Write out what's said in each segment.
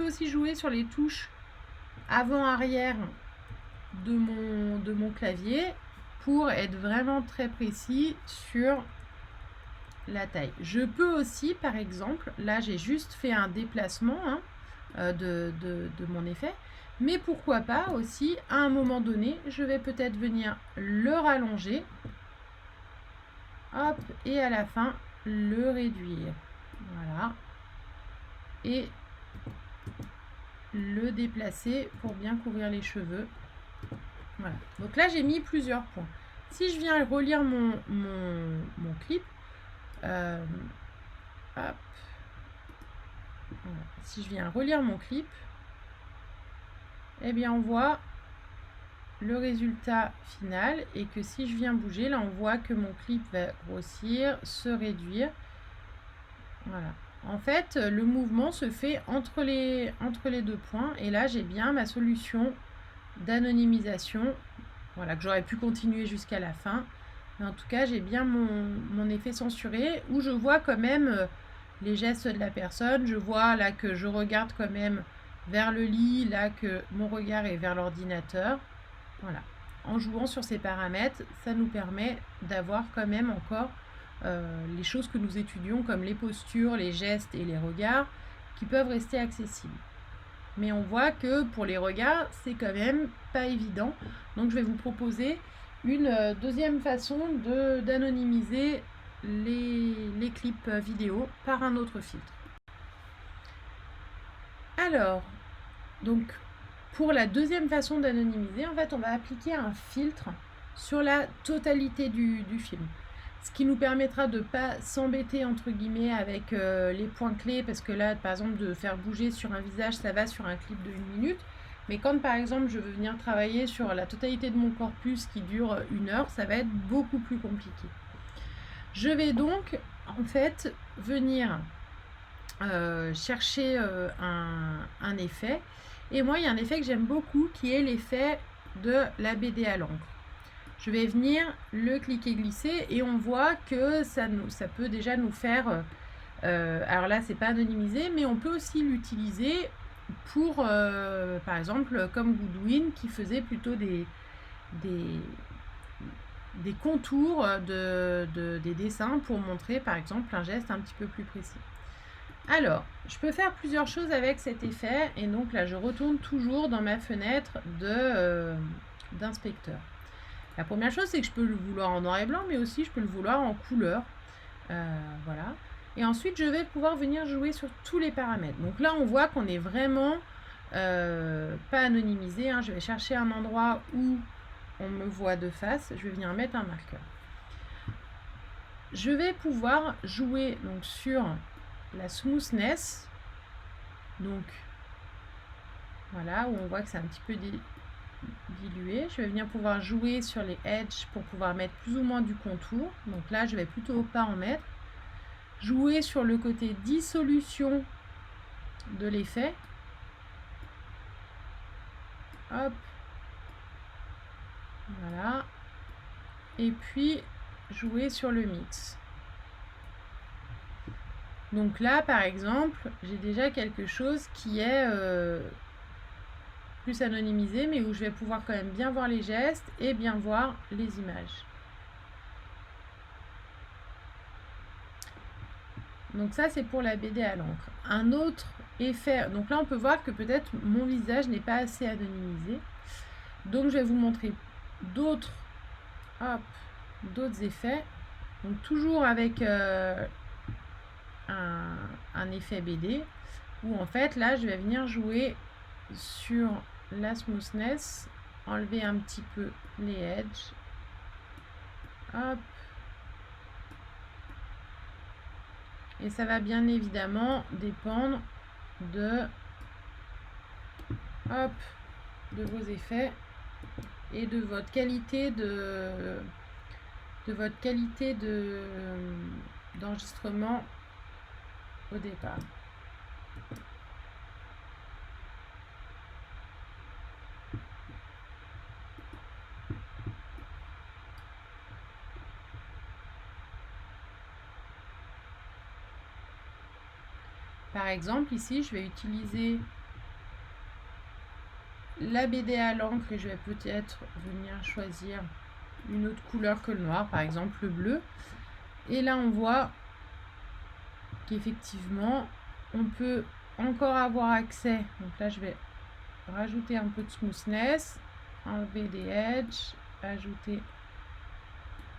peux aussi jouer sur les touches avant-arrière de mon clavier pour être vraiment très précis sur la taille. Je peux aussi, par exemple, là j'ai juste fait un déplacement de mon effet, mais pourquoi pas aussi, à un moment donné, je vais peut-être venir le rallonger, hop, et à la fin, le réduire. Voilà. Et le déplacer pour bien couvrir les cheveux. Voilà. Donc là, j'ai mis plusieurs points. Si je viens relire mon clip, hop, voilà. Si je viens relire mon clip, eh bien on voit le résultat final et que si je viens bouger, là on voit que mon clip va grossir, se réduire. Voilà. En fait, le mouvement se fait entre les deux points et là j'ai bien ma solution d'anonymisation. Voilà, que j'aurais pu continuer jusqu'à la fin. Mais en tout cas, j'ai bien mon effet censuré où je vois quand même les gestes de la personne. Je vois là que je regarde quand même vers le lit, là que mon regard est vers l'ordinateur. Voilà. En jouant sur ces paramètres, ça nous permet d'avoir quand même encore les choses que nous étudions comme les postures, les gestes et les regards qui peuvent rester accessibles. Mais on voit que pour les regards, c'est quand même pas évident. Donc je vais vous proposer une deuxième façon d'anonymiser les clips vidéo par un autre filtre. Alors, donc pour la deuxième façon d'anonymiser, en fait, on va appliquer un filtre sur la totalité du film. Ce qui nous permettra de ne pas s'embêter entre guillemets avec les points clés, parce que là, par exemple, de faire bouger sur un visage, ça va sur un clip de 1 minute. Mais quand, par exemple, je veux venir travailler sur la totalité de mon corpus qui dure 1 heure, ça va être beaucoup plus compliqué. Je vais donc, en fait, venir chercher un effet. Et moi, il y a un effet que j'aime beaucoup qui est l'effet de la BD à l'encre. Je vais venir le cliquer-glisser et on voit que ça peut déjà nous faire... alors là, c'est pas anonymisé, mais on peut aussi l'utiliser pour, par exemple, comme Goodwin qui faisait plutôt des contours des dessins pour montrer, par exemple, un geste un petit peu plus précis. Alors, je peux faire plusieurs choses avec cet effet et donc là, je retourne toujours dans ma fenêtre d'inspecteur. La première chose, c'est que je peux le vouloir en noir et blanc, mais aussi je peux le vouloir en couleur. Voilà. Et ensuite, je vais pouvoir venir jouer sur tous les paramètres. Donc là, on voit qu'on est vraiment pas anonymisé. Je vais chercher un endroit où on me voit de face. Je vais venir mettre un marqueur. Je vais pouvoir jouer donc sur la smoothness. Donc, voilà, où on voit que c'est un petit peu dilué. Je vais venir pouvoir jouer sur les edges pour pouvoir mettre plus ou moins du contour. Donc là, je vais plutôt pas en mettre. Jouer sur le côté dissolution de l'effet. Hop. Voilà. Et puis, jouer sur le mix. Donc là, par exemple, j'ai déjà quelque chose qui est plus anonymisé, mais où je vais pouvoir quand même bien voir les gestes et bien voir les images. Donc ça, c'est pour la BD à l'encre. Un autre effet, donc là, on peut voir que peut-être mon visage n'est pas assez anonymisé. Donc, je vais vous montrer d'autres effets. Donc, toujours avec un effet BD, où en fait, là, je vais venir jouer sur la smoothness, enlever un petit peu les edges. Hop. Et ça va bien évidemment dépendre de vos effets et de votre qualité d'enregistrement au départ. Par exemple, ici, je vais utiliser la BD à l'encre et je vais peut-être venir choisir une autre couleur que le noir, par exemple le bleu. Et là, on voit qu'effectivement, on peut encore avoir accès. Donc là, je vais rajouter un peu de smoothness, enlever des edges, ajouter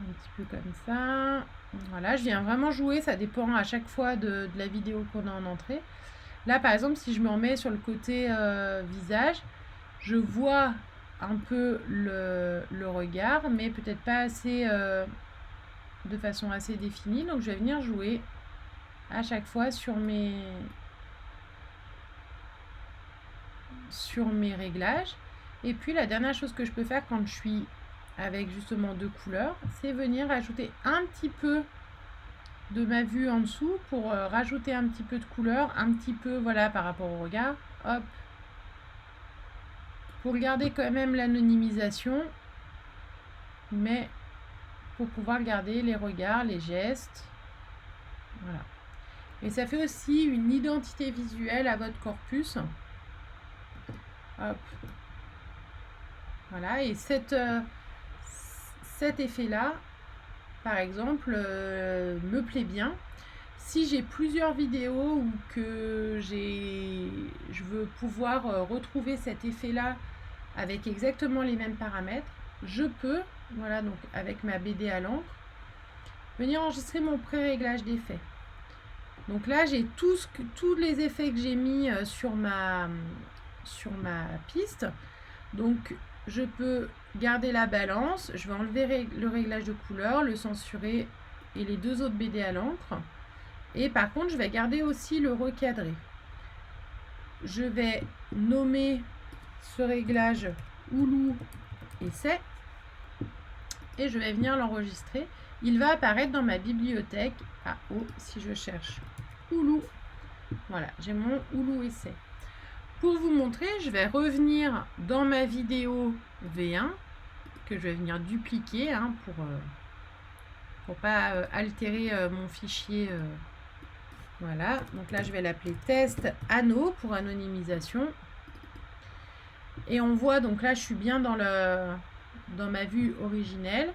un petit peu comme ça. Voilà, je viens vraiment jouer, ça dépend à chaque fois de la vidéo qu'on a en entrée. Là, par exemple, si je me remets sur le côté visage, je vois un peu le regard, mais peut-être pas assez de façon assez définie. Donc, je vais venir jouer à chaque fois sur mes réglages. Et puis, la dernière chose que je peux faire quand je suis avec justement deux couleurs, c'est venir ajouter un petit peu de ma vue en dessous pour rajouter un petit peu de couleur, un petit peu, voilà, par rapport au regard. Hop. Pour garder quand même l'anonymisation, mais pour pouvoir garder les regards, les gestes. Voilà. Et ça fait aussi une identité visuelle à votre corpus. Hop. Voilà, et cet effet-là, par exemple, me plaît bien. Si j'ai plusieurs vidéos ou que je veux pouvoir retrouver cet effet-là avec exactement les mêmes paramètres, je peux, voilà, donc avec ma BD à l'encre, venir enregistrer mon pré-réglage d'effets. Donc là, j'ai tous les effets que j'ai mis sur ma piste. Donc, je peux garder la balance. Je vais enlever le réglage de couleur, le censurer et les deux autres BD à l'encre. Et par contre, je vais garder aussi le recadré. Je vais nommer ce réglage Hulu essai et je vais venir l'enregistrer. Il va apparaître dans ma bibliothèque à haut si je cherche Hulu. Voilà, j'ai mon Hulu essai. Pour vous montrer, je vais revenir dans ma vidéo V1 que je vais venir dupliquer pour pas altérer mon fichier. Voilà, donc là je vais l'appeler test anneau pour anonymisation. Et on voit, donc là je suis bien dans ma vue originelle.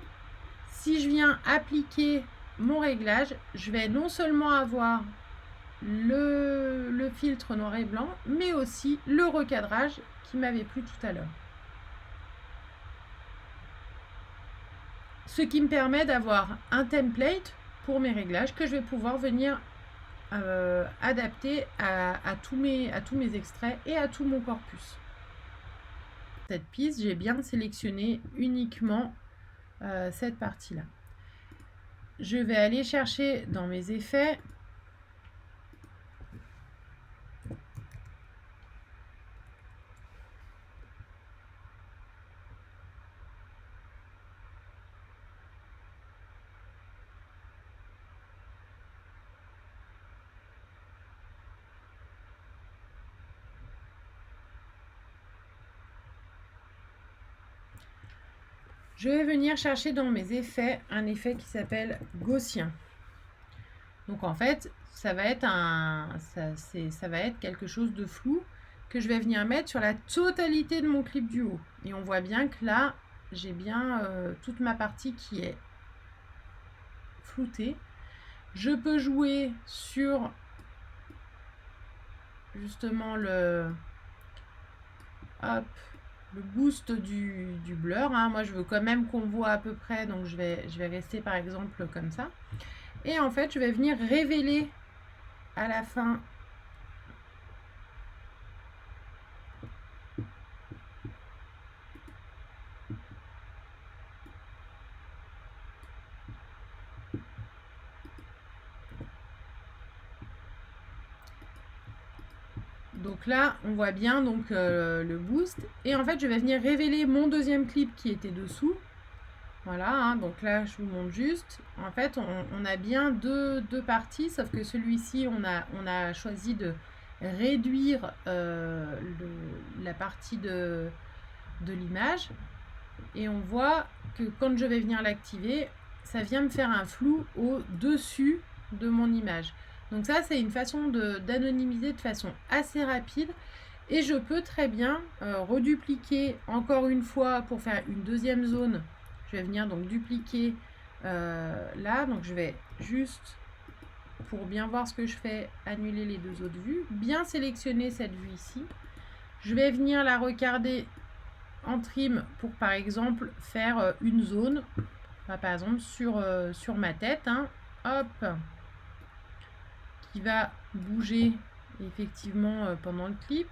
Si je viens appliquer mon réglage, je vais non seulement avoir le filtre noir et blanc, mais aussi le recadrage qui m'avait plu tout à l'heure. Ce qui me permet d'avoir un template pour mes réglages que je vais pouvoir venir adapter à tous mes extraits et à tout mon corpus. Cette piste, j'ai bien sélectionné uniquement cette partie-là. Je vais aller chercher dans mes effets je vais venir chercher dans mes effets un effet qui s'appelle gaussien. Donc en fait, ça va être quelque chose de flou que je vais venir mettre sur la totalité de mon clip du haut. Et on voit bien que là, j'ai bien toute ma partie qui est floutée. Je peux jouer sur justement le boost du blur. Moi, je veux quand même qu'on voit à peu près, donc je vais rester par exemple comme ça. Et en fait, je vais venir révéler à la fin donc là, on voit bien donc le boost. Et en fait, je vais venir révéler mon deuxième clip qui était dessous. Voilà, donc là, je vous montre juste. En fait, on a bien deux parties, sauf que celui-ci, on a choisi de réduire la partie de l'image. Et on voit que quand je vais venir l'activer, ça vient me faire un flou au-dessus de mon image. Donc ça, c'est une façon d'anonymiser de façon assez rapide. Et je peux très bien redupliquer encore une fois pour faire une deuxième zone. Je vais venir donc dupliquer là. Donc je vais juste, pour bien voir ce que je fais, annuler les deux autres vues. Bien sélectionner cette vue ici. Je vais venir la regarder en trim pour par exemple faire une zone. Par exemple sur ma tête. Hein. Hop. Qui va bouger effectivement pendant le clip.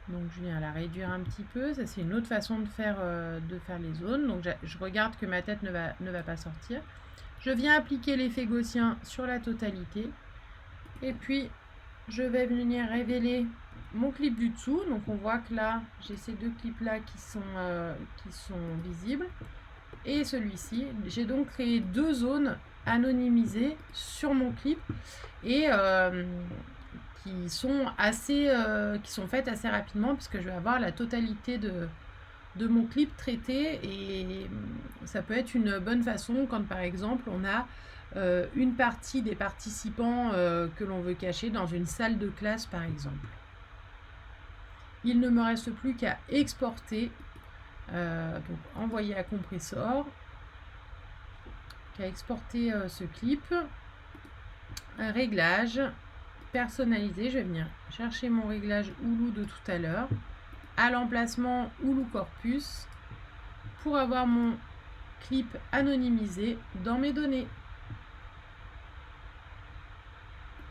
Donc je viens la réduire un petit peu. Ça c'est une autre façon de faire les zones. Donc je regarde que ma tête ne va pas sortir. Je viens appliquer l'effet gaussien sur la totalité. Et puis je vais venir révéler mon clip du dessous. Donc on voit que là j'ai ces deux clips là qui sont visibles. Et celui-ci. J'ai donc créé deux zones anonymisées sur mon clip. Et qui sont faites assez rapidement puisque je vais avoir la totalité de mon clip traité, et ça peut être une bonne façon quand par exemple on a une partie des participants que l'on veut cacher dans une salle de classe par exemple. Il ne me reste plus qu'à exporter, donc envoyer à compressor, qu'à exporter ce clip. Un réglage personnalisé, je vais venir chercher mon réglage Hulu de tout à l'heure à l'emplacement Hulu Corpus pour avoir mon clip anonymisé dans mes données.